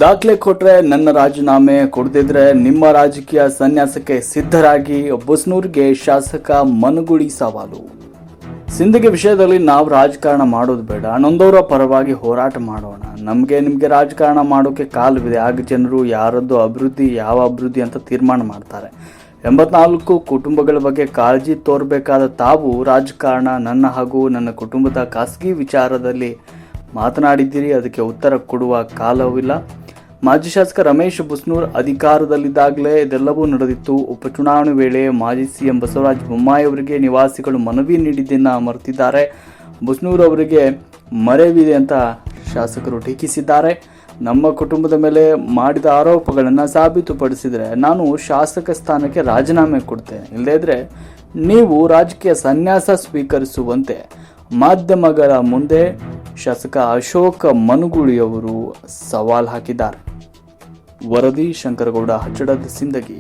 ದಾಖಲೆ ಕೊಟ್ರೆ ನನ್ನ ರಾಜೀನಾಮೆ, ಕೊಡದಿದ್ರೆ ನಿಮ್ಮ ರಾಜಕೀಯ ಸನ್ಯಾಸಕ್ಕೆ ಸಿದ್ಧರಾಗಿ. ಬಸ್ನೂರಿಗೆ ಶಾಸಕ ಮನಗೂಳಿ ಸವಾಲು. ಸಿಂದಗಿ ವಿಷಯದಲ್ಲಿ ನಾವು ರಾಜಕಾರಣ ಮಾಡೋದು ಬೇಡ, ನೊಂದವರ ಪರವಾಗಿ ಹೋರಾಟ ಮಾಡೋಣ. ನಿಮಗೆ ರಾಜಕಾರಣ ಮಾಡೋಕೆ ಕಾಲವಿದೆ. ಆಗ ಜನರು ಯಾರದ್ದು ಅಭಿವೃದ್ಧಿ, ಯಾವ ಅಭಿವೃದ್ಧಿ ಅಂತ ತೀರ್ಮಾನ ಮಾಡ್ತಾರೆ. 84 ಕುಟುಂಬಗಳ ಬಗ್ಗೆ ಕಾಳಜಿ ತೋರಬೇಕಾದ ತಾವು ರಾಜಕಾರಣ, ನನ್ನ ಹಾಗೂ ನನ್ನ ಕುಟುಂಬದ ಖಾಸಗಿ ವಿಚಾರದಲ್ಲಿ ಮಾತನಾಡಿದ್ದೀರಿ. ಅದಕ್ಕೆ ಉತ್ತರ ಕೊಡುವ ಕಾಲವಿಲ್ಲ. ಮಾಜಿ ಶಾಸಕ ರಮೇಶ್ ಬಸ್ನೂರ್ ಅಧಿಕಾರದಲ್ಲಿದ್ದಾಗಲೇ ಇದೆಲ್ಲವೂ ನಡೆದಿತ್ತು. ಉಪಚುನಾವಣೆ ವೇಳೆ ಮಾಜಿ ಸಿಎಂ ಬಸವರಾಜ ಬೊಮ್ಮಾಯಿ ಅವರಿಗೆ ನಿವಾಸಿಗಳು ಮನವಿ ನೀಡಿದ್ದನ್ನು ಮರೆತಿದ್ದಾರೆ. ಬಸ್ನೂರ್ ಅವರಿಗೆ ಮರೆವಿದೆ ಅಂತ ಶಾಸಕರು ಟೀಕಿಸಿದ್ದಾರೆ. ನಮ್ಮ ಕುಟುಂಬದ ಮೇಲೆ ಮಾಡಿದ ಆರೋಪಗಳನ್ನು ಸಾಬೀತುಪಡಿಸಿದರೆ ನಾನು ಶಾಸಕ ಸ್ಥಾನಕ್ಕೆ ರಾಜೀನಾಮೆ ಕೊಡ್ತೇನೆ, ಇಲ್ಲದಿದ್ದರೆ ನೀವು ರಾಜಕೀಯ ಸನ್ಯಾಸ ಸ್ವೀಕರಿಸುವಂತೆ ಮಾಧ್ಯಮಗಳ ಮುಂದೆ ಶಾಸಕ ಅಶೋಕ್ ಮನಗೂಳಿಯವರು ಸವಾಲ್ ಹಾಕಿದ್ದಾರೆ. ವರದಿ ಶಂಕರಗೌಡ, ಹಚ್ಚಡದ ಸಿಂದಗಿ.